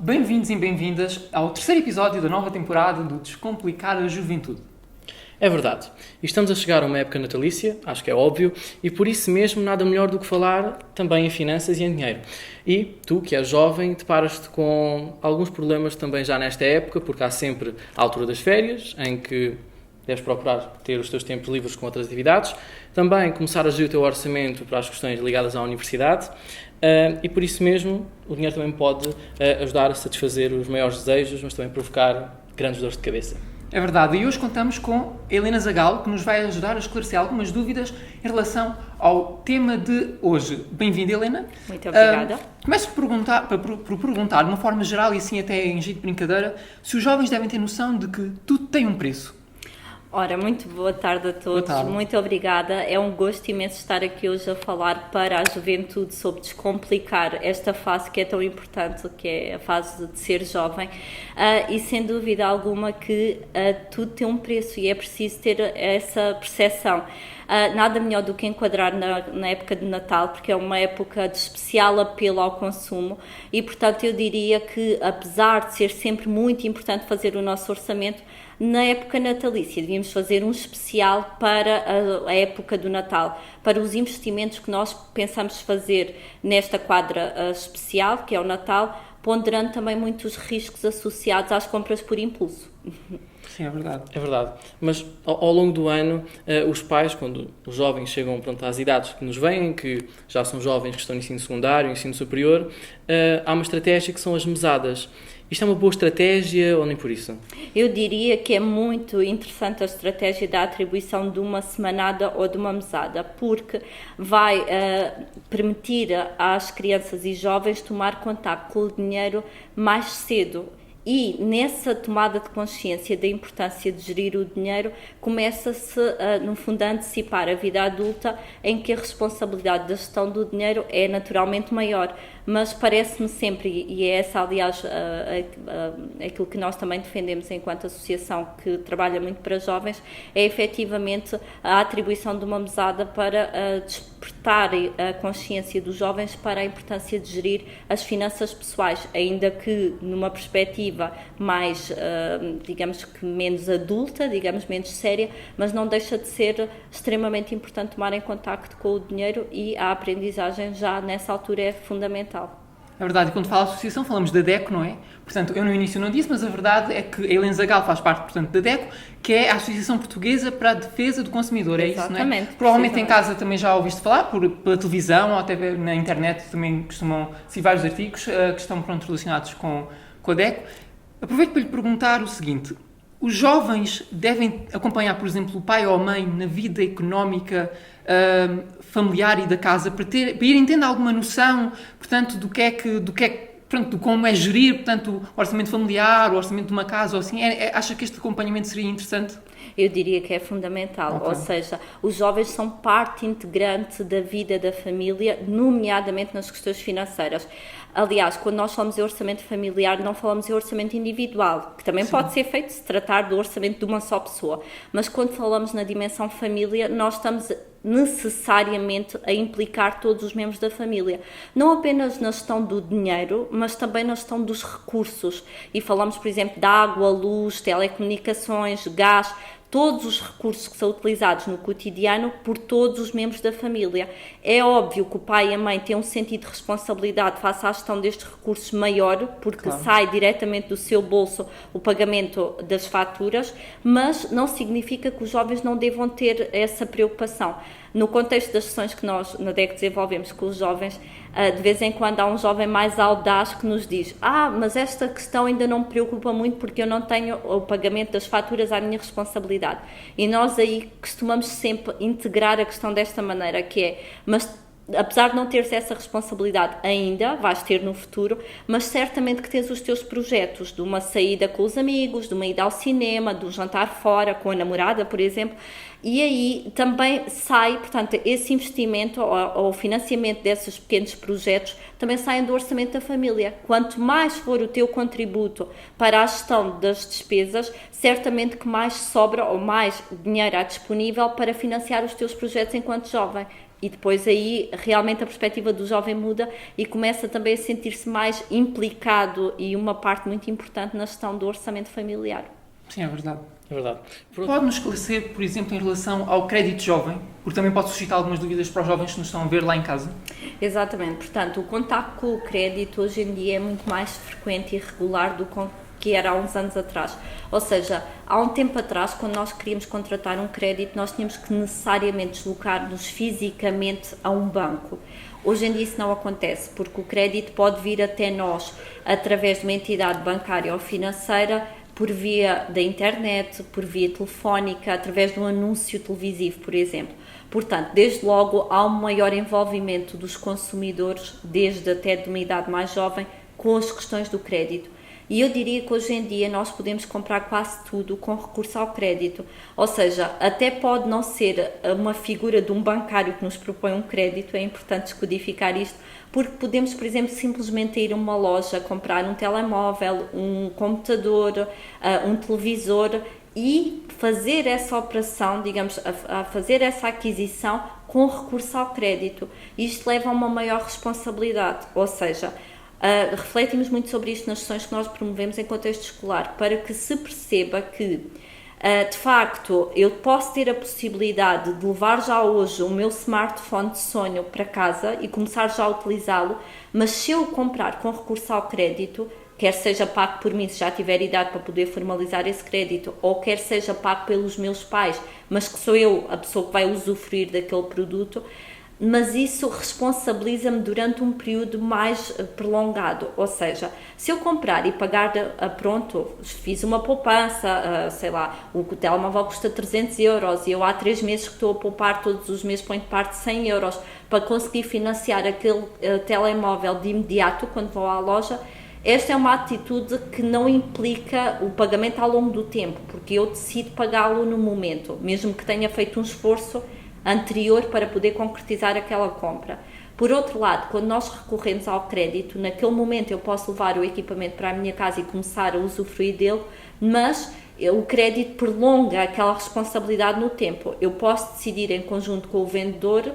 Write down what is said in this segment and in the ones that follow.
Bem-vindos e bem-vindas ao terceiro episódio da nova temporada do Descomplicar a Juventude. É verdade. E estamos a chegar a uma época natalícia, acho que é óbvio, e por isso mesmo nada melhor do que falar também em finanças e em dinheiro. E tu, que és jovem, deparas-te com alguns problemas também já nesta época, porque há sempre a altura das férias, em que deves procurar ter os teus tempos livres com outras atividades, também começar a gerir o teu orçamento para as questões ligadas à universidade, e por isso mesmo o dinheiro também pode ajudar a satisfazer os maiores desejos, mas também provocar grandes dores de cabeça. É verdade, e hoje contamos com Helena Zagal, que nos vai ajudar a esclarecer algumas dúvidas em relação ao tema de hoje. Bem-vinda, Helena. Muito obrigada. Começo por perguntar, de uma forma geral e assim até em jeito de brincadeira, se os jovens devem ter noção de que tudo tem um preço. Ora, muito boa tarde a todos, Boa tarde. Muito obrigada. É um gosto imenso estar aqui hoje a falar para a juventude sobre descomplicar esta fase que é tão importante, que é a fase de ser jovem, e sem dúvida alguma que tudo tem um preço e é preciso ter essa percepção. Nada melhor do que enquadrar na época de Natal, porque é uma época de especial apelo ao consumo e, portanto, eu diria que, apesar de ser sempre muito importante fazer o nosso orçamento, na época natalícia devíamos fazer um especial para a época do Natal, para os investimentos que nós pensamos fazer nesta quadra especial, que é o Natal, ponderando também muitos riscos associados às compras por impulso. Sim, é verdade. É verdade, mas ao longo do ano, os pais, quando os jovens chegam às idades que nos vêm, que já são jovens que estão no ensino secundário, ensino superior, há uma estratégia que são as mesadas. Isto é uma boa estratégia ou nem por isso? Eu diria que é muito interessante a estratégia da atribuição de uma semanada ou de uma mesada, porque vai permitir às crianças e jovens tomar contato com o dinheiro mais cedo. E nessa tomada de consciência da importância de gerir o dinheiro, começa-se, no fundo, a antecipar a vida adulta, em que a responsabilidade da gestão do dinheiro é naturalmente maior. Mas parece-me sempre, e é essa, aliás, aquilo que nós também defendemos enquanto associação que trabalha muito para jovens, é efetivamente a atribuição de uma mesada para despertar a consciência dos jovens para a importância de gerir as finanças pessoais, ainda que numa perspectiva mais, digamos que menos adulta, digamos menos séria, mas não deixa de ser extremamente importante tomar em contacto com o dinheiro e a aprendizagem já nessa altura é fundamental. É verdade, e quando fala de associação falamos da DECO, não é? Portanto, eu no início não disse, mas a verdade é que a Helena Zagal faz parte, portanto, da DECO, que é a Associação Portuguesa para a Defesa do Consumidor, é isso, não é? Exatamente. Provavelmente em casa também já ouviste falar, pela televisão ou até na internet também costumam ser vários artigos que estão relacionados com a DECO. Aproveito para lhe perguntar o seguinte: os jovens devem acompanhar, por exemplo, o pai ou a mãe na vida económica familiar e da casa para irem tendo alguma noção, portanto, de como é gerir, portanto, o orçamento familiar, o orçamento de uma casa ou assim? Acha que este acompanhamento seria interessante? Eu diria que é fundamental, Okay. Ou seja, os jovens são parte integrante da vida da família, nomeadamente nas questões financeiras. Aliás, quando nós falamos em orçamento familiar, não falamos em orçamento individual, que também Sim. pode ser feito se tratar do orçamento de uma só pessoa. Mas quando falamos na dimensão família, nós estamos necessariamente a implicar todos os membros da família. Não apenas na gestão do dinheiro, mas também na gestão dos recursos. E falamos, por exemplo, de água, luz, telecomunicações, gás, todos os recursos que são utilizados no cotidiano por todos os membros da família. É óbvio que o pai e a mãe têm um sentido de responsabilidade face à gestão destes recursos maior, porque Claro. sai diretamente do seu bolso o pagamento das faturas, mas não significa que os jovens não devam ter essa preocupação. No contexto das sessões que nós na DEC desenvolvemos com os jovens, de vez em quando há um jovem mais audaz que nos diz: mas esta questão ainda não me preocupa muito porque eu não tenho o pagamento das faturas à minha responsabilidade. E nós aí costumamos sempre integrar a questão desta maneira, que é, mas apesar de não teres essa responsabilidade ainda, vais ter no futuro, mas certamente que tens os teus projetos de uma saída com os amigos, de uma ida ao cinema, de um jantar fora com a namorada, por exemplo, e aí também sai, portanto, esse investimento ou o financiamento desses pequenos projetos também saem do orçamento da família. Quanto mais for o teu contributo para a gestão das despesas, certamente que mais sobra ou mais dinheiro há disponível para financiar os teus projetos enquanto jovem. E depois aí realmente a perspectiva do jovem muda e começa também a sentir-se mais implicado e uma parte muito importante na gestão do orçamento familiar. Sim, é verdade. É verdade. Pode-nos esclarecer, por exemplo, em relação ao crédito jovem, porque também pode suscitar algumas dúvidas para os jovens que nos estão a ver lá em casa. Exatamente, portanto, o contacto com o crédito hoje em dia é muito mais frequente e regular do que era há uns anos atrás. Ou seja, há um tempo atrás, quando nós queríamos contratar um crédito, nós tínhamos que necessariamente deslocar-nos fisicamente a um banco. Hoje em dia isso não acontece, porque o crédito pode vir até nós através de uma entidade bancária ou financeira, por via da internet, por via telefónica, através de um anúncio televisivo, por exemplo. Portanto, desde logo há um maior envolvimento dos consumidores, desde até de uma idade mais jovem, com as questões do crédito. E eu diria que hoje em dia nós podemos comprar quase tudo com recurso ao crédito. Ou seja, até pode não ser uma figura de um bancário que nos propõe um crédito, é importante descodificar isto, porque podemos, por exemplo, simplesmente ir a uma loja, comprar um telemóvel, um computador, um televisor e fazer essa operação, digamos, a fazer essa aquisição com recurso ao crédito. Isto leva a uma maior responsabilidade, ou seja, refletimos muito sobre isto nas sessões que nós promovemos em contexto escolar, para que se perceba que, de facto, eu posso ter a possibilidade de levar já hoje o meu smartphone de sonho para casa e começar já a utilizá-lo, mas se eu comprar com recurso ao crédito, quer seja pago por mim se já tiver idade para poder formalizar esse crédito, ou quer seja pago pelos meus pais, mas que sou eu a pessoa que vai usufruir daquele produto, mas isso responsabiliza-me durante um período mais prolongado, ou seja, se eu comprar e pagar pronto, fiz uma poupança, sei lá, o telemóvel custa 300 euros e eu há 3 meses que estou a poupar, todos os meses ponho de parte 100 euros para conseguir financiar aquele telemóvel de imediato quando vou à loja. Esta é uma atitude que não implica o pagamento ao longo do tempo, porque eu decido pagá-lo no momento, mesmo que tenha feito um esforço anterior para poder concretizar aquela compra. Por outro lado, quando nós recorremos ao crédito, naquele momento eu posso levar o equipamento para a minha casa e começar a usufruir dele, mas o crédito prolonga aquela responsabilidade no tempo. Eu posso decidir em conjunto com o vendedor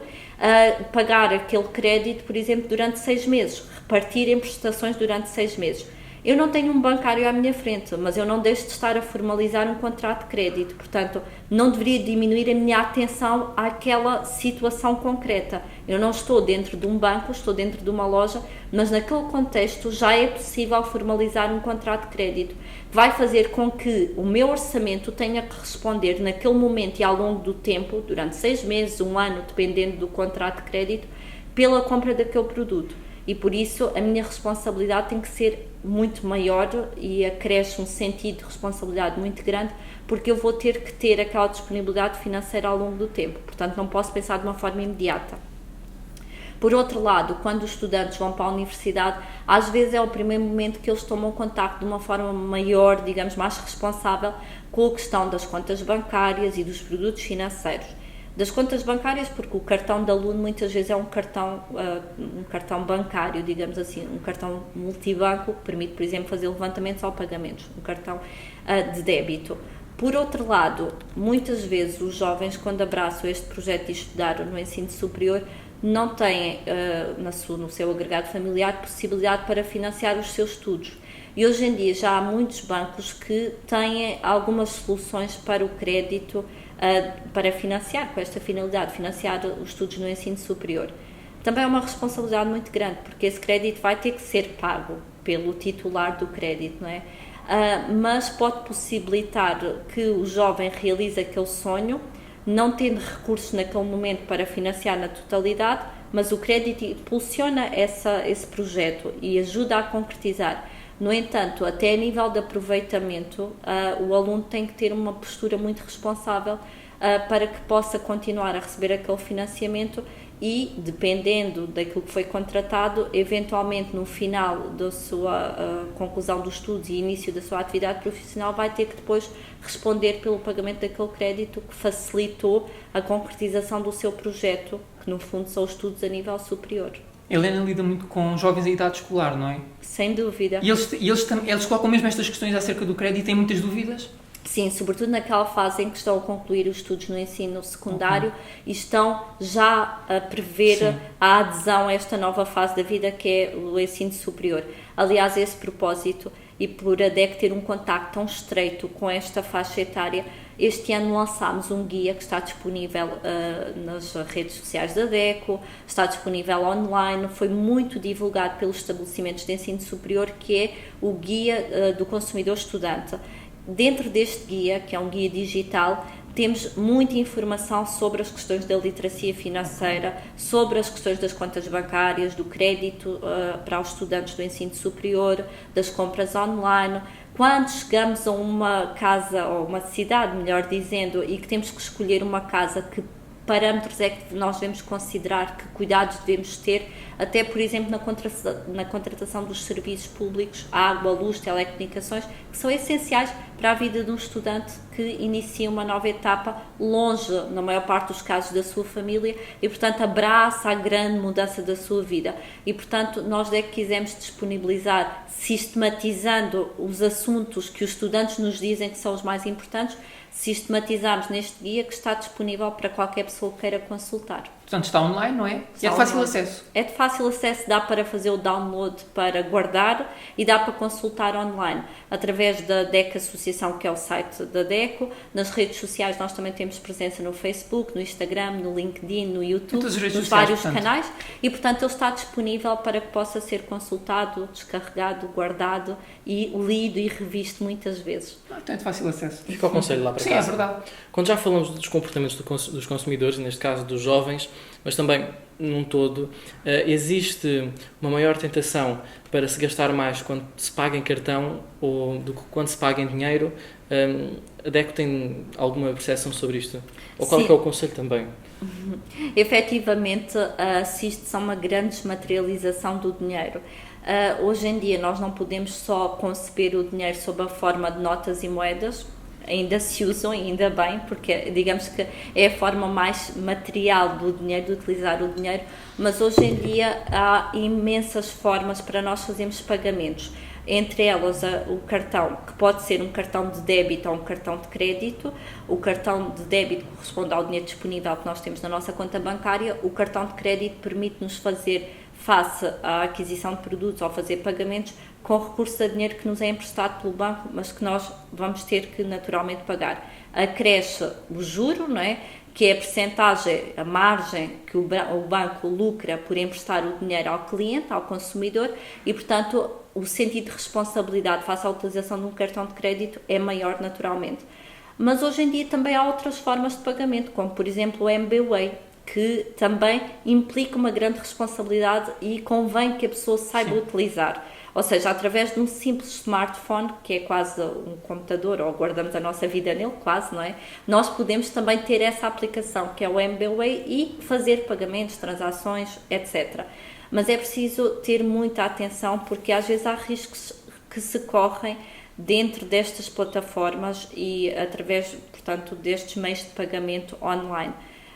pagar aquele crédito, por exemplo, durante 6 meses, repartir em prestações durante 6 meses. Eu não tenho um bancário à minha frente, mas eu não deixo de estar a formalizar um contrato de crédito, portanto, não deveria diminuir a minha atenção àquela situação concreta. Eu não estou dentro de um banco, estou dentro de uma loja, mas naquele contexto já é possível formalizar um contrato de crédito. Vai fazer com que o meu orçamento tenha que responder naquele momento e ao longo do tempo, durante 6 meses, 1 ano, dependendo do contrato de crédito, pela compra daquele produto. E por isso a minha responsabilidade tem que ser muito maior e acresce um sentido de responsabilidade muito grande, porque eu vou ter que ter aquela disponibilidade financeira ao longo do tempo, portanto não posso pensar de uma forma imediata. Por outro lado, quando os estudantes vão para a universidade, às vezes é o primeiro momento que eles tomam contacto de uma forma maior, digamos, mais responsável com a questão das contas bancárias e dos produtos financeiros. Das contas bancárias, porque o cartão de aluno muitas vezes é um cartão bancário, digamos assim, um cartão multibanco que permite, por exemplo, fazer levantamentos ou pagamentos, um cartão de débito. Por outro lado, muitas vezes os jovens, quando abraçam este projeto de estudar no ensino superior, não têm no seu agregado familiar possibilidade para financiar os seus estudos. E hoje em dia já há muitos bancos que têm algumas soluções para o crédito para financiar, com esta finalidade, financiar os estudos no ensino superior. Também é uma responsabilidade muito grande, porque esse crédito vai ter que ser pago pelo titular do crédito, não é? Mas pode possibilitar que o jovem realize aquele sonho, não tendo recursos naquele momento para financiar na totalidade, mas o crédito impulsiona esse projeto e ajuda a concretizar. No entanto, até a nível de aproveitamento, o aluno tem que ter uma postura muito responsável para que possa continuar a receber aquele financiamento e, dependendo daquilo que foi contratado, eventualmente no final da sua conclusão dos estudos e início da sua atividade profissional, vai ter que depois responder pelo pagamento daquele crédito que facilitou a concretização do seu projeto, que no fundo são os estudos a nível superior. Helena lida muito com jovens em idade escolar, não é? Sem dúvida. E eles colocam mesmo estas questões acerca do crédito e têm muitas dúvidas? Sim, sobretudo naquela fase em que estão a concluir os estudos no ensino secundário e estão já a prever Sim. a adesão a esta nova fase da vida que é o ensino superior. Aliás, a esse propósito, e por a DEC ter um contacto tão estreito com esta faixa etária, este ano lançámos um guia que está disponível nas redes sociais da DECO, está disponível online, foi muito divulgado pelos estabelecimentos de ensino superior, que é o Guia do Consumidor Estudante. Dentro deste guia, que é um guia digital, temos muita informação sobre as questões da literacia financeira, sobre as questões das contas bancárias, do crédito para os estudantes do ensino superior, das compras online. Quando chegamos a uma casa, ou uma cidade, melhor dizendo, e que temos que escolher uma casa, que parâmetros é que nós devemos considerar, que cuidados devemos ter, até, por exemplo, na contratação dos serviços públicos, água, luz, telecomunicações, que são essenciais para a vida de um estudante que inicia uma nova etapa longe, na maior parte dos casos, da sua família e, portanto, abraça a grande mudança da sua vida. E, portanto, nós é que quisemos disponibilizar, sistematizando os assuntos que os estudantes nos dizem que são os mais importantes, sistematizamos neste guia que está disponível para qualquer pessoa que queira consultar. Portanto, está online, não é? E é de fácil acesso. É de fácil acesso, dá para fazer o download para guardar e dá para consultar online, através da DEC Associação, que é o site da DECO. Nas redes sociais nós também temos presença no Facebook, no Instagram, no LinkedIn, no YouTube, nos vários canais, e portanto ele está disponível para que possa ser consultado, descarregado, guardado e lido e revisto muitas vezes. Então é de fácil acesso. Fica o conselho lá para Sim, casa. Sim, é verdade. Quando já falamos dos comportamentos dos consumidores, neste caso dos jovens, mas também num todo, existe uma maior tentação para se gastar mais quando se paga em cartão ou do que quando se paga em dinheiro. A DECO tem alguma percepção sobre isto? Ou qual é o conselho também? Efetivamente, assiste-se a uma grande desmaterialização do dinheiro. Hoje em dia nós não podemos só conceber o dinheiro sob a forma de notas e moedas. Ainda se usam, ainda bem, porque digamos que é a forma mais material do dinheiro, de utilizar o dinheiro, mas hoje em dia há imensas formas para nós fazermos pagamentos, entre elas o cartão, que pode ser um cartão de débito ou um cartão de crédito. O cartão de débito corresponde ao dinheiro disponível que nós temos na nossa conta bancária, o cartão de crédito permite-nos fazer face à aquisição de produtos ou fazer pagamentos com recurso a dinheiro que nos é emprestado pelo banco, mas que nós vamos ter que naturalmente pagar. Acresce o juro, não é? Que é a percentagem, a margem que o banco lucra por emprestar o dinheiro ao cliente, ao consumidor, e portanto o sentido de responsabilidade face à utilização de um cartão de crédito é maior naturalmente. Mas hoje em dia também há outras formas de pagamento, como por exemplo o MBWay, que também implica uma grande responsabilidade e convém que a pessoa saiba utilizar. Ou seja, através de um simples smartphone, que é quase um computador, ou guardamos a nossa vida nele, quase, não é? Nós podemos também ter essa aplicação, que é o MBWay, e fazer pagamentos, transações, etc. Mas é preciso ter muita atenção, porque às vezes há riscos que se correm dentro destas plataformas e através, portanto, destes meios de pagamento online.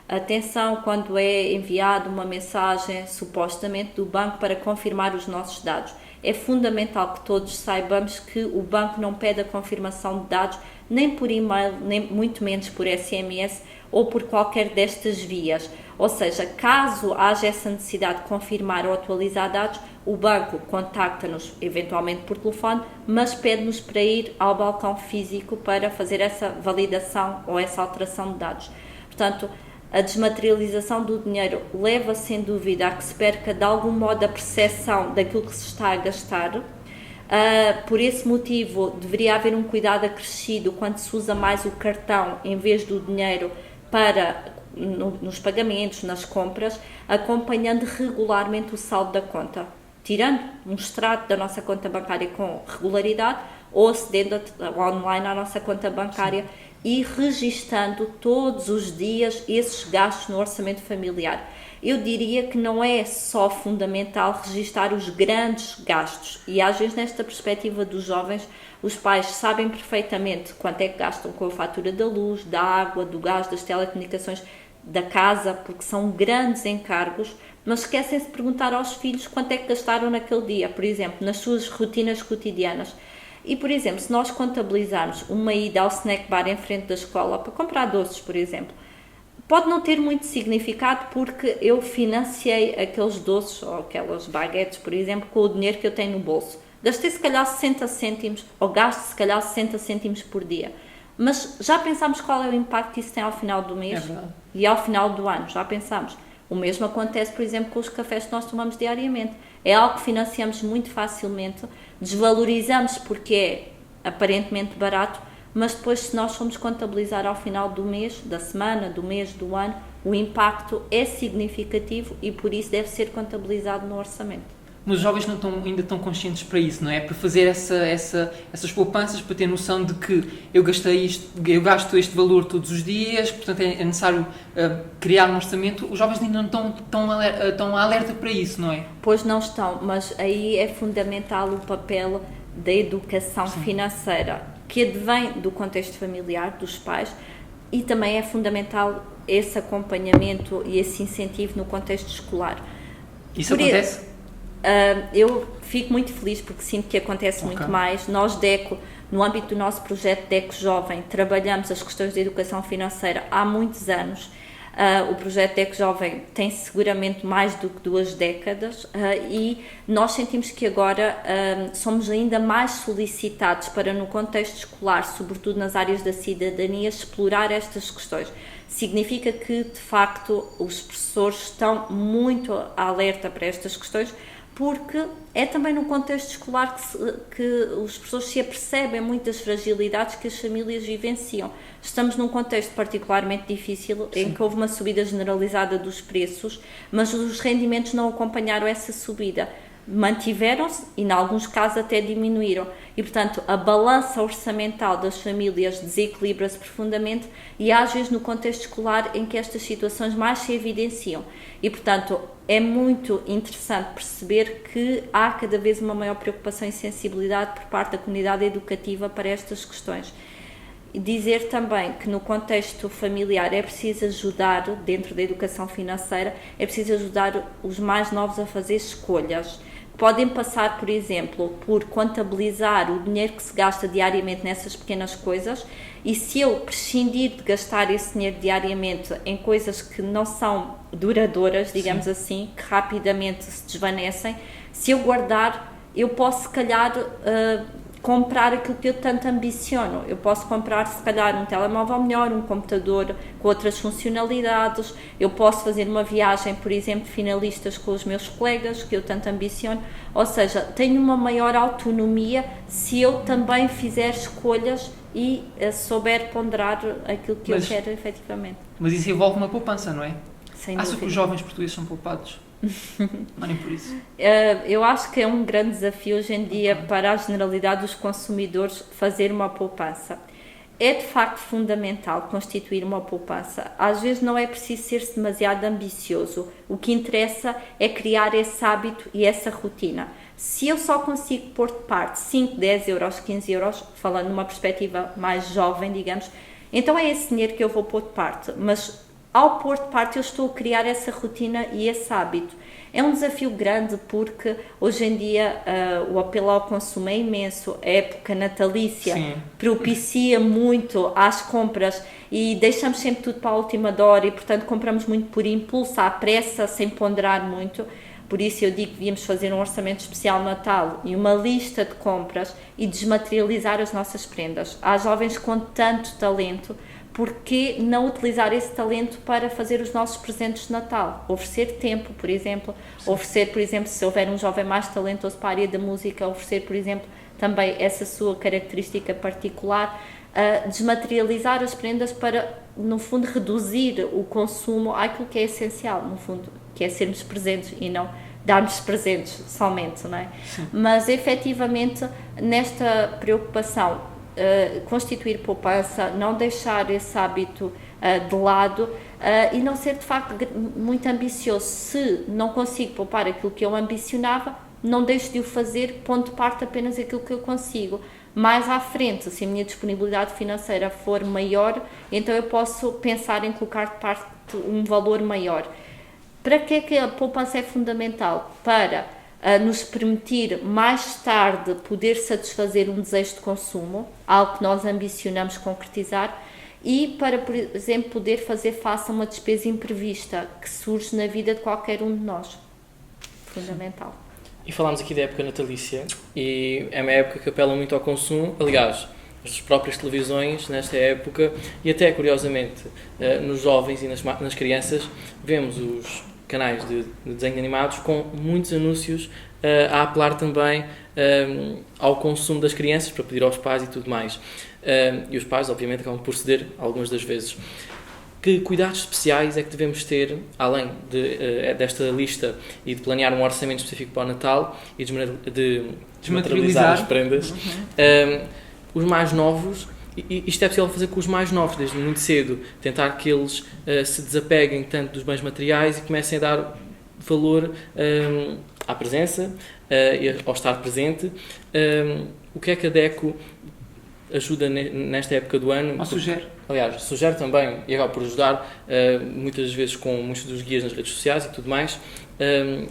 Atenção quando é enviada uma mensagem supostamente do banco para confirmar os nossos dados. É fundamental que todos saibamos que o banco não pede a confirmação de dados nem por e-mail, nem muito menos por SMS ou por qualquer destas vias. Ou seja, caso haja essa necessidade de confirmar ou atualizar dados, o banco contacta-nos eventualmente por telefone, mas pede-nos para ir ao balcão físico para fazer essa validação ou essa alteração de dados. Portanto, a desmaterialização do dinheiro leva sem dúvida a que se perca de algum modo a percepção daquilo que se está a gastar. Por esse motivo deveria haver um cuidado acrescido quando se usa mais o cartão em vez do dinheiro nos pagamentos, nas compras, acompanhando regularmente o saldo da conta, tirando um extrato da nossa conta bancária com regularidade ou acedendo online à nossa conta bancária e registando todos os dias esses gastos no orçamento familiar. Eu diria que não é só fundamental registar os grandes gastos, e às vezes nesta perspectiva dos jovens, os pais sabem perfeitamente quanto é que gastam com a fatura da luz, da água, do gás, das telecomunicações, da casa, porque são grandes encargos, mas esquecem-se de perguntar aos filhos quanto é que gastaram naquele dia, por exemplo, nas suas rotinas cotidianas. E, por exemplo, se nós contabilizarmos uma ida ao snack bar em frente da escola para comprar doces, por exemplo, pode não ter muito significado porque eu financiei aqueles doces ou aquelas baguetes, por exemplo, com o dinheiro que eu tenho no bolso. Gastei se calhar 60 cêntimos ou gasto se calhar 60 cêntimos por dia. Mas já pensámos qual é o impacto que isso tem ao final do mês e ao final do ano? Já pensámos. O mesmo acontece, por exemplo, com os cafés que nós tomamos diariamente. É algo que financiamos muito facilmente, desvalorizamos porque é aparentemente barato, mas depois, se nós formos contabilizar ao final do mês, da semana, do mês, do ano, o impacto é significativo e por isso deve ser contabilizado no orçamento. Mas os jovens não estão ainda tão conscientes para isso, não é? Para fazer essas poupanças, para ter noção de que eu gasto este valor todos os dias, portanto é necessário criar um orçamento. Os jovens ainda não estão alerta para isso, não é? Pois não estão, mas aí é fundamental o papel da educação financeira, que advém do contexto familiar, dos pais, e também é fundamental esse acompanhamento e esse incentivo no contexto escolar. Isso acontece? Eu fico muito feliz porque sinto que acontece muito mais. Nós, DECO, no âmbito do nosso projeto DECO Jovem, trabalhamos as questões de educação financeira há muitos anos. O projeto DECO Jovem tem seguramente mais do que 2 décadas e nós sentimos que agora somos ainda mais solicitados para, no contexto escolar, sobretudo nas áreas da cidadania, explorar estas questões. Significa que, de facto, os professores estão muito alerta para estas questões, porque é também no contexto escolar que os professores se apercebem muitas fragilidades que as famílias vivenciam. Estamos num contexto particularmente difícil, em que houve uma subida generalizada dos preços, mas os rendimentos não acompanharam essa subida. Mantiveram-se e, em alguns casos, até diminuíram. E, portanto, a balança orçamental das famílias desequilibra-se profundamente e às vezes no contexto escolar em que estas situações mais se evidenciam. E, portanto, é muito interessante perceber que há cada vez uma maior preocupação e sensibilidade por parte da comunidade educativa para estas questões. E dizer também que no contexto familiar é preciso ajudar, dentro da educação financeira, é preciso ajudar os mais novos a fazer escolhas. Podem passar, por exemplo, por contabilizar o dinheiro que se gasta diariamente nessas pequenas coisas e se eu prescindir de gastar esse dinheiro diariamente em coisas que não são duradouras, digamos assim, que rapidamente se desvanecem, se eu guardar, eu posso se calhar comprar aquilo que eu tanto ambiciono. Eu posso comprar se calhar um telemóvel melhor, um computador com outras funcionalidades, eu posso fazer uma viagem, por exemplo, finalistas com os meus colegas, que eu tanto ambiciono, ou seja, tenho uma maior autonomia se eu também fizer escolhas e souber ponderar aquilo que eu quero efetivamente. Mas isso envolve uma poupança, não é? Sem Acha dúvida. que os jovens portugueses são poupados? Não, nem por isso. Eu acho que é um grande desafio hoje em dia para a generalidade dos consumidores fazer uma poupança. É de facto fundamental constituir uma poupança. Às vezes não é preciso ser-se demasiado ambicioso. O que interessa é criar esse hábito e essa rotina. Se eu só consigo pôr de parte 5, 10 euros, 15 euros, falando numa perspectiva mais jovem, digamos, então é esse dinheiro que eu vou pôr de parte. Mas ao pôr de parte eu estou a criar essa rotina e esse hábito. É um desafio grande porque hoje em dia o apelo ao consumo é imenso, a época natalícia propicia muito às compras e deixamos sempre tudo para a última hora e portanto compramos muito por impulso, à pressa, sem ponderar muito. Por isso eu digo que devíamos fazer um orçamento especial Natal e uma lista de compras e desmaterializar as nossas prendas. Há jovens com tanto talento, porque não utilizar esse talento para fazer os nossos presentes de Natal? Oferecer tempo, por exemplo, oferecer, por exemplo, se houver um jovem mais talentoso para a área da música, oferecer, por exemplo, também essa sua característica particular, desmaterializar as prendas para, no fundo, reduzir o consumo àquilo que é essencial, no fundo, que é sermos presentes e não darmos presentes somente, não é? Mas, efetivamente, nesta preocupação, constituir poupança, não deixar esse hábito de lado e não ser de facto muito ambicioso. Se não consigo poupar aquilo que eu ambicionava, não deixo de o fazer, pondo de parte apenas aquilo que eu consigo. Mais à frente, se a minha disponibilidade financeira for maior, então eu posso pensar em colocar de parte um valor maior. Para que é que a poupança é fundamental? Para nos permitir mais tarde poder satisfazer um desejo de consumo, algo que nós ambicionamos concretizar, e para, por exemplo, poder fazer face a uma despesa imprevista que surge na vida de qualquer um de nós. Fundamental. E falámos aqui da época natalícia, e é uma época que apela muito ao consumo. Aliás, as próprias televisões nesta época, e até curiosamente nos jovens e nas crianças, vemos os canais de desenhos animados com muitos anúncios a apelar também ao consumo das crianças para pedir aos pais e tudo mais. E os pais, obviamente, acabam por ceder algumas das vezes. Que cuidados especiais é que devemos ter, além desta lista e de planear um orçamento específico para o Natal e de desmaterializar as prendas? Os mais novos, e isto é possível fazer com os mais novos, desde muito cedo, tentar que eles se desapeguem tanto dos bens materiais e comecem a dar valor à presença e ao estar presente. O que é que a DECO ajuda nesta época do ano? Ou sugere? Aliás, sugere também, e acaba por ajudar, muitas vezes com muitos dos guias nas redes sociais e tudo mais.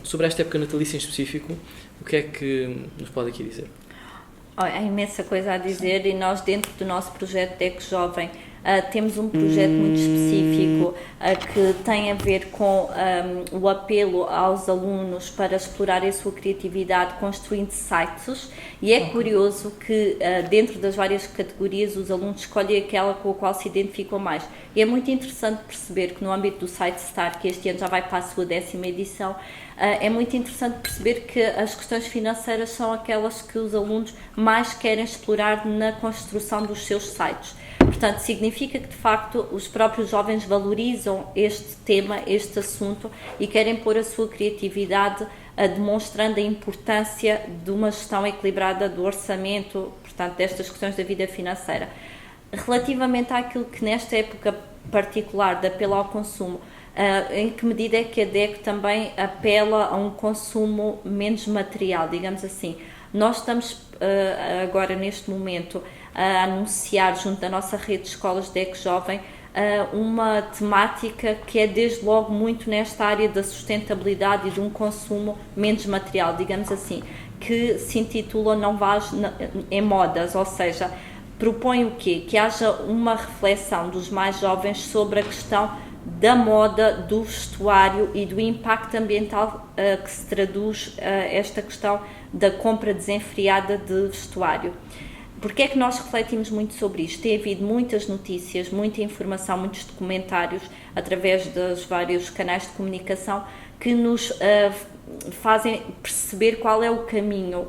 Sobre esta época natalícia em específico, o que é que nos pode aqui dizer? Há imensa coisa a dizer. E nós, dentro do nosso projeto DECO Jovem, temos um projeto muito específico que tem a ver com o apelo aos alunos para explorarem a sua criatividade construindo sites, e é curioso que dentro das várias categorias os alunos escolhem aquela com a qual se identificam mais. E é muito interessante perceber que no âmbito do Site Star, que este ano já vai para a sua 10ª edição, é muito interessante perceber que as questões financeiras são aquelas que os alunos mais querem explorar na construção dos seus sites. Portanto, significa que, de facto, os próprios jovens valorizam este tema, este assunto, e querem pôr a sua criatividade demonstrando a importância de uma gestão equilibrada do orçamento, portanto, destas questões da vida financeira. Relativamente àquilo que nesta época particular de apelo ao consumo, em que medida é que a DECO também apela a um consumo menos material, digamos assim? Nós estamos agora, neste momento, a anunciar junto da nossa rede de escolas DECO Jovem uma temática que é desde logo muito nesta área da sustentabilidade e de um consumo menos material, digamos assim, que se intitula Não Vás em Modas, ou seja, propõe o quê? Que haja uma reflexão dos mais jovens sobre a questão da moda, do vestuário e do impacto ambiental que se traduz esta questão da compra desenfreada de vestuário. Porque é que nós refletimos muito sobre isto? Tem havido muitas notícias, muita informação, muitos documentários através dos vários canais de comunicação que nos fazem perceber qual é o caminho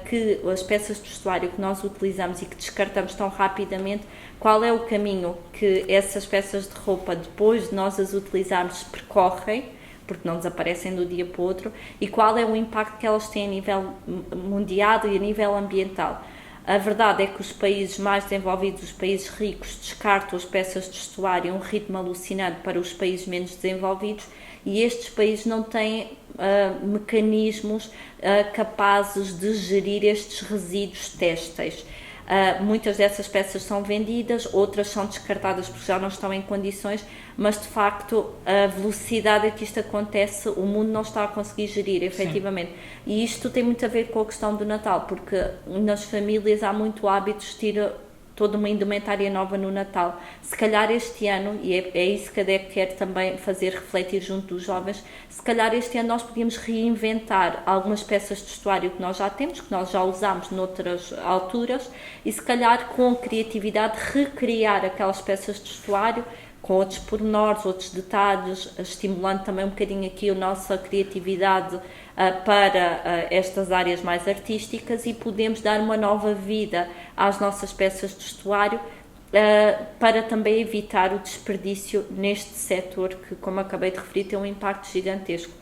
que as peças de vestuário que nós utilizamos e que descartamos tão rapidamente, qual é o caminho que essas peças de roupa, depois de nós as utilizarmos, percorrem, porque não desaparecem de um dia para o outro, e qual é o impacto que elas têm a nível mundial e a nível ambiental. A verdade é que os países mais desenvolvidos, os países ricos, descartam as peças de vestuário a um ritmo alucinante para os países menos desenvolvidos, e estes países não têm mecanismos capazes de gerir estes resíduos têxteis. Muitas dessas peças são vendidas, outras são descartadas porque já não estão em condições, mas de facto a velocidade a que isto acontece, o mundo não está a conseguir gerir, efetivamente. Sim. E isto tem muito a ver com a questão do Natal, porque nas famílias há muito hábito de vestir toda uma indumentária nova no Natal. Se calhar este ano, e é isso que a DECO quer também fazer refletir junto dos jovens, se calhar este ano nós podíamos reinventar algumas peças de vestuário que nós já temos, que nós já usámos noutras alturas, e se calhar com criatividade recriar aquelas peças de vestuário com outros pormenores, outros detalhes, estimulando também um bocadinho aqui a nossa criatividade para estas áreas mais artísticas, e podemos dar uma nova vida às nossas peças de vestuário para também evitar o desperdício neste setor que, como acabei de referir, tem um impacto gigantesco.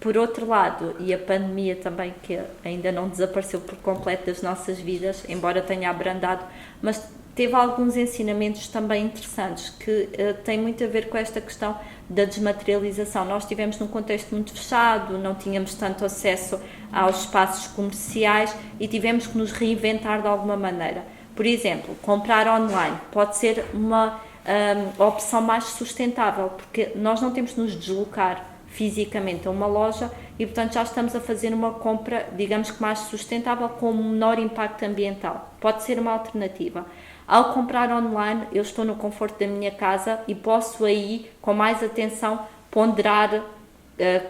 Por outro lado, e a pandemia também, que ainda não desapareceu por completo das nossas vidas, embora tenha abrandado, mas teve alguns ensinamentos também interessantes que têm muito a ver com esta questão da desmaterialização. Nós estivemos num contexto muito fechado, não tínhamos tanto acesso aos espaços comerciais e tivemos que nos reinventar de alguma maneira. Por exemplo, comprar online pode ser uma opção mais sustentável, porque nós não temos de nos deslocar fisicamente a uma loja e, portanto, já estamos a fazer uma compra, digamos que mais sustentável, com menor impacto ambiental. Pode ser uma alternativa. Ao comprar online, eu estou no conforto da minha casa e posso aí, com mais atenção, ponderar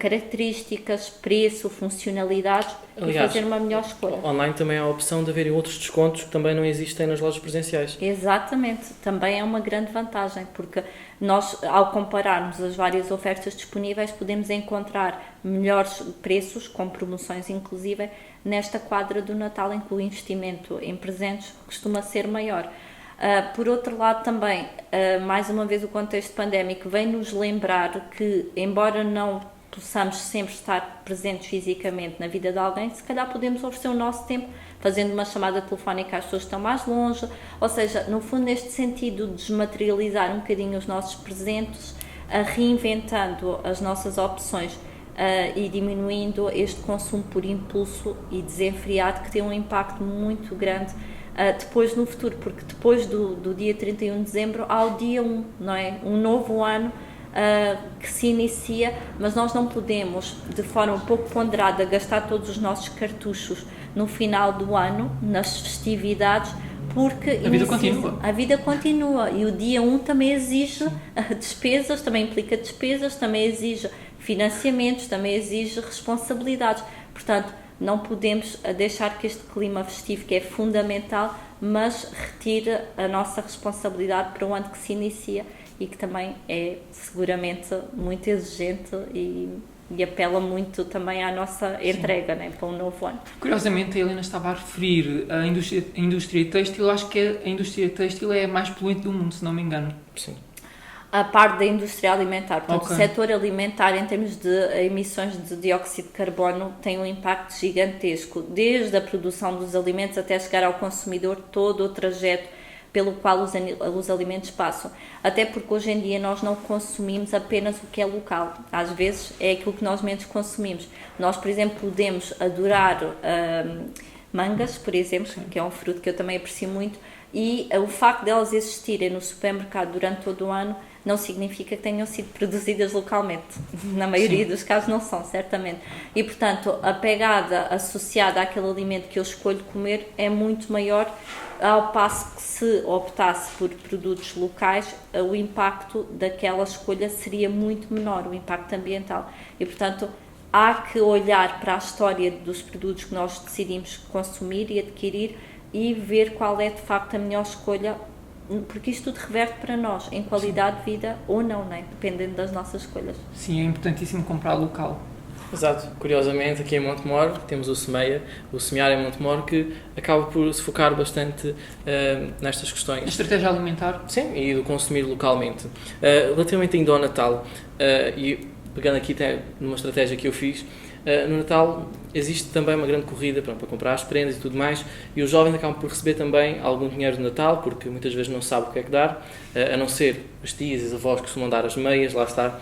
características, preço, funcionalidades e fazer uma melhor escolha. Online também há a opção de haverem outros descontos que também não existem nas lojas presenciais. Exatamente, também é uma grande vantagem, porque nós, ao compararmos as várias ofertas disponíveis, podemos encontrar melhores preços, com promoções inclusive, nesta quadra do Natal, em que o investimento em presentes costuma ser maior. Por outro lado também, mais uma vez o contexto pandémico vem nos lembrar que, embora não possamos sempre estar presentes fisicamente na vida de alguém, se calhar podemos oferecer o nosso tempo fazendo uma chamada telefónica às pessoas que estão mais longe, ou seja, no fundo neste sentido de desmaterializar um bocadinho os nossos presentes, reinventando as nossas opções e diminuindo este consumo por impulso e desenfreado que tem um impacto muito grande depois no futuro, porque depois do dia 31 de dezembro há o dia 1, não é? Um novo ano que se inicia, mas nós não podemos, de forma um pouco ponderada, gastar todos os nossos cartuchos no final do ano, nas festividades, porque a vida continua e o dia 1 também exige despesas, também implica despesas, também exige financiamentos, também exige responsabilidades. Portanto, não podemos deixar que este clima festivo, que é fundamental, mas retire a nossa responsabilidade para o ano que se inicia e que também é seguramente muito exigente e apela muito também à nossa entrega, né, para um novo ano. Curiosamente, a Helena estava a referir a indústria têxtil. Eu acho que a indústria têxtil é a mais poluente do mundo, se não me engano. Sim. A parte da indústria alimentar. Portanto, Okay. O setor alimentar, em termos de emissões de dióxido de carbono, tem um impacto gigantesco, desde a produção dos alimentos até chegar ao consumidor, todo o trajeto pelo qual os alimentos passam. Até porque hoje em dia nós não consumimos apenas o que é local. Às vezes é aquilo que nós menos consumimos. Nós, por exemplo, podemos adorar mangas, por exemplo, que é um fruto que eu também aprecio muito, e o facto de elas existirem no supermercado durante todo o ano não significa que tenham sido produzidas localmente. Na maioria dos casos não são, certamente. E, portanto, a pegada associada àquele alimento que eu escolho comer é muito maior, ao passo que, se optasse por produtos locais, o impacto daquela escolha seria muito menor, o impacto ambiental. E, portanto, há que olhar para a história dos produtos que nós decidimos consumir e adquirir e ver qual é, de facto, a melhor escolha, porque isto tudo reverte para nós, em qualidade de vida ou não, né? Dependendo das nossas escolhas. Sim, é importantíssimo comprar local. Exato. Curiosamente, aqui em Montemor temos o SEMEIA, o Semear em Montemor, que acaba por se focar bastante nestas questões. A estratégia alimentar. Sim, e do consumir localmente. Relativamente ainda ao Natal, e pegando aqui até numa estratégia que eu fiz, no Natal existe também uma grande corrida para comprar as prendas e tudo mais, e os jovens acabam por receber também algum dinheiro de Natal, porque muitas vezes não sabem o que é que dar, a não ser as tias e as avós que costumam dar as meias, lá está.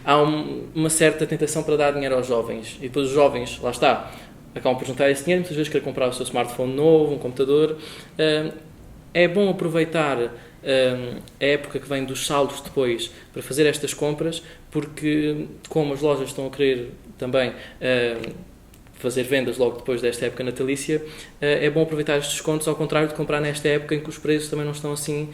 Há uma certa tentação para dar dinheiro aos jovens, e depois os jovens, lá está, acabam por juntar esse dinheiro, muitas vezes querem comprar o seu smartphone novo, um computador. É bom aproveitar a época que vem dos saldos depois para fazer estas compras, porque como as lojas estão a querer também fazer vendas logo depois desta época natalícia, é bom aproveitar estes descontos, ao contrário de comprar nesta época em que os preços também não estão assim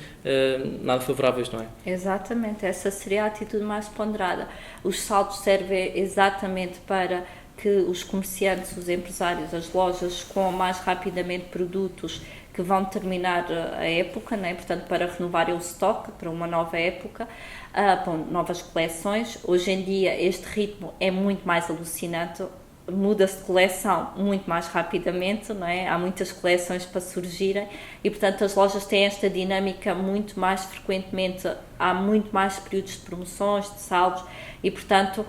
nada favoráveis, não é? Exatamente, essa seria a atitude mais ponderada. Os saldos servem exatamente para que os comerciantes, os empresários, as lojas escolham mais rapidamente produtos que vão terminar a época, né? Portanto, para renovarem o estoque para uma nova época, para novas coleções. Hoje em dia este ritmo é muito mais alucinante, muda-se de coleção muito mais rapidamente, não é? Há muitas coleções para surgirem e, portanto, as lojas têm esta dinâmica muito mais frequentemente, há muito mais períodos de promoções, de saldos e, portanto,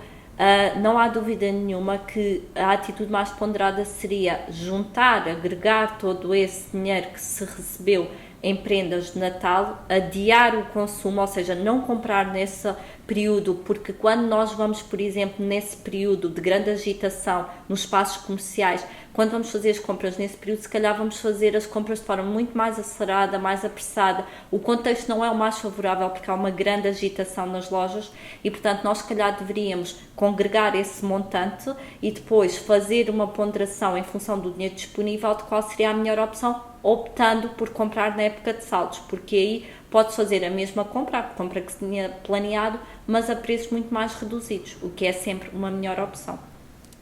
não há dúvida nenhuma que a atitude mais ponderada seria juntar, agregar todo esse dinheiro que se recebeu em prendas de Natal, adiar o consumo, ou seja, não comprar nesse período, porque quando nós vamos, por exemplo, nesse período de grande agitação nos espaços comerciais, quando vamos fazer as compras nesse período, se calhar vamos fazer as compras de forma muito mais acelerada, mais apressada. O contexto não é o mais favorável porque há uma grande agitação nas lojas e, portanto, nós se calhar deveríamos congregar esse montante e depois fazer uma ponderação em função do dinheiro disponível de qual seria a melhor opção, optando por comprar na época de saldos, porque aí pode fazer a mesma compra, a compra que se tinha planeado, mas a preços muito mais reduzidos, o que é sempre uma melhor opção.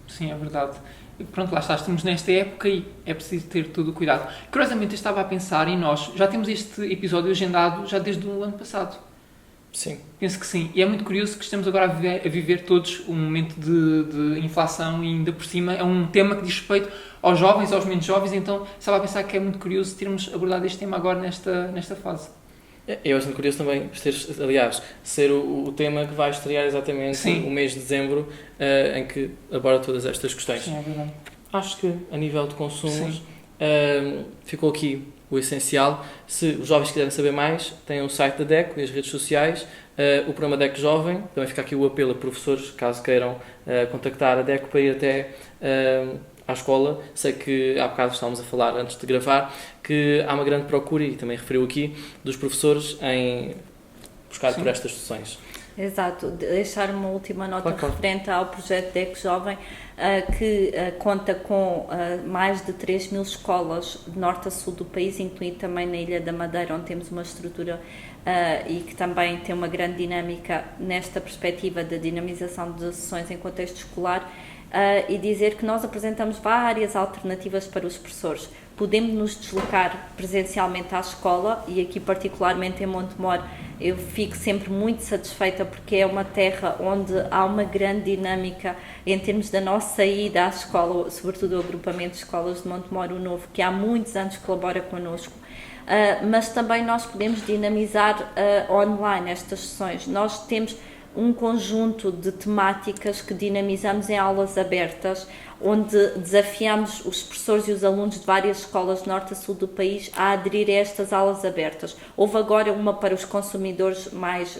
Sim, é verdade. E pronto, lá está, estamos nesta época e é preciso ter todo o cuidado. Curiosamente, eu estava a pensar e nós já temos este episódio agendado já desde o ano passado. Sim. Penso que sim. E é muito curioso que estamos agora a viver todos um momento de inflação e ainda por cima é um tema que diz respeito aos jovens, aos menos jovens, então estava a pensar que é muito curioso termos abordado este tema agora nesta fase. É bastante curioso também, aliás, ser o tema que vai estrear exatamente o mês de dezembro, em que aborda todas estas questões. Sim, é verdade. Acho que, a nível de consumos, ficou aqui o essencial. Se os jovens quiserem saber mais, têm o site da DECO e as redes sociais, o programa DECO Jovem. Também fica aqui o apelo a professores, caso queiram contactar a DECO para ir até à escola. Sei que há bocado estávamos a falar, antes de gravar, que há uma grande procura, e também referiu aqui, dos professores em buscar por estas sessões. Exato, deixar uma última nota Claro. referente ao projeto DECO Jovem, que conta com mais de 3.000 escolas de norte a sul do país, incluindo também na Ilha da Madeira, onde temos uma estrutura e que também tem uma grande dinâmica nesta perspectiva da dinamização de sessões em contexto escolar, e dizer que nós apresentamos várias alternativas para os professores. Podemos nos deslocar presencialmente à escola, e aqui particularmente em Montemor eu fico sempre muito satisfeita porque é uma terra onde há uma grande dinâmica em termos da nossa ida à escola, sobretudo o agrupamento de escolas de Montemor o Novo, que há muitos anos colabora connosco. Mas também nós podemos dinamizar online estas sessões. Nós temos um conjunto de temáticas que dinamizamos em aulas abertas, onde desafiamos os professores e os alunos de várias escolas de norte a sul do país a aderir a estas aulas abertas. Houve agora uma para os consumidores mais,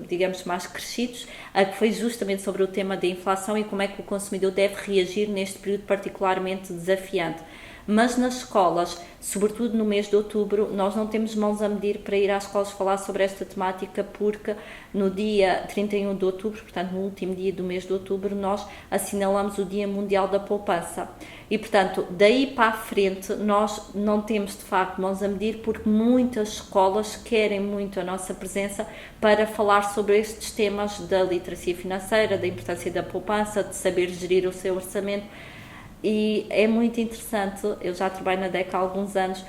digamos, mais crescidos, que foi justamente sobre o tema da inflação e como é que o consumidor deve reagir neste período particularmente desafiante. Mas nas escolas, sobretudo no mês de outubro, nós não temos mãos a medir para ir às escolas falar sobre esta temática, porque no dia 31 de outubro, portanto no último dia do mês de outubro, nós assinalamos o Dia Mundial da Poupança. E, portanto, daí para a frente, nós não temos de facto mãos a medir, porque muitas escolas querem muito a nossa presença para falar sobre estes temas da literacia financeira, da importância da poupança, de saber gerir o seu orçamento. E é muito interessante, eu já trabalho na DECO há alguns anos,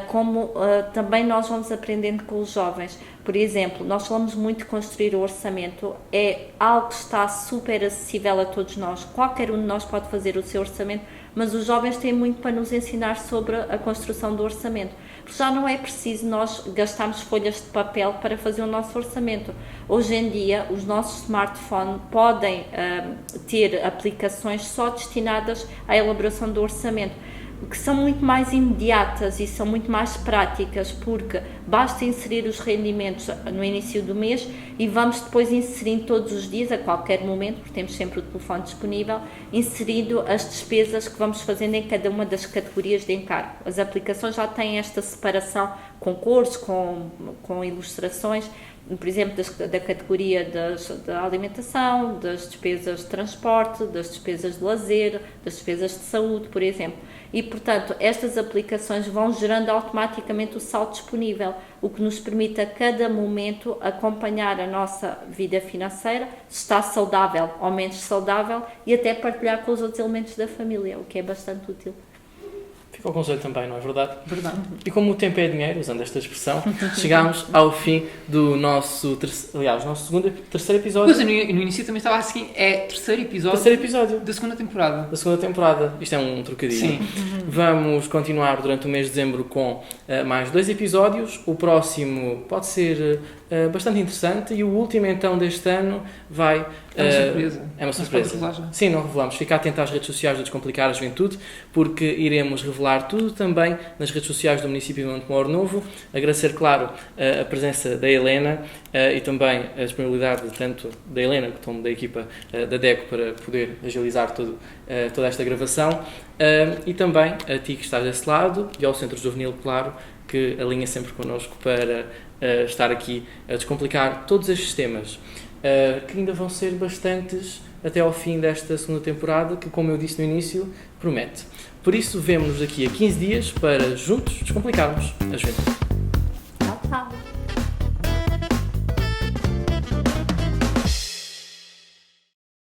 como também nós vamos aprendendo com os jovens. Por exemplo, nós falamos muito de construir o orçamento, é algo que está super acessível a todos nós, qualquer um de nós pode fazer o seu orçamento, mas os jovens têm muito para nos ensinar sobre a construção do orçamento. Já não é preciso nós gastarmos folhas de papel para fazer o nosso orçamento. Hoje em dia, os nossos smartphones podem ter aplicações só destinadas à elaboração do orçamento, que são muito mais imediatas e são muito mais práticas, porque basta inserir os rendimentos no início do mês e vamos depois inserindo todos os dias, a qualquer momento, porque temos sempre o telefone disponível, inserindo as despesas que vamos fazendo em cada uma das categorias de encargo. As aplicações já têm esta separação com cores, com ilustrações, por exemplo, da categoria da alimentação, das despesas de transporte, das despesas de lazer, das despesas de saúde, por exemplo. E, portanto, estas aplicações vão gerando automaticamente o saldo disponível, o que nos permite a cada momento acompanhar a nossa vida financeira, se está saudável ou menos saudável, e até partilhar com os outros elementos da família, o que é bastante útil. Fica o conselho também, não é verdade? Verdade. E como o tempo é dinheiro, usando esta expressão, chegámos ao fim do nosso terceiro episódio. Pois, no início também estava assim, é terceiro episódio da segunda temporada. Da segunda temporada. Isto é um trocadilho. Sim. Vamos continuar durante o mês de dezembro com mais 2 episódios. O próximo pode ser bastante interessante. E o último então deste ano vai... É uma surpresa. É uma Mas surpresa. pode revelar já. Sim, não revelamos. Fica atento às redes sociais do Descomplicar a Juventude, porque iremos revelar tudo também nas redes sociais do município de Montemor Novo. Agradecer, claro, a presença da Helena e também a disponibilidade tanto da Helena como da equipa da DECO para poder agilizar toda esta gravação. E também a ti que estás desse lado e ao Centro Juvenil, claro, que alinha sempre connosco para estar aqui a descomplicar todos estes temas, que ainda vão ser bastantes até ao fim desta segunda temporada, que, como eu disse no início, promete. Por isso, vemo-nos daqui a 15 dias para juntos descomplicarmos a juventude.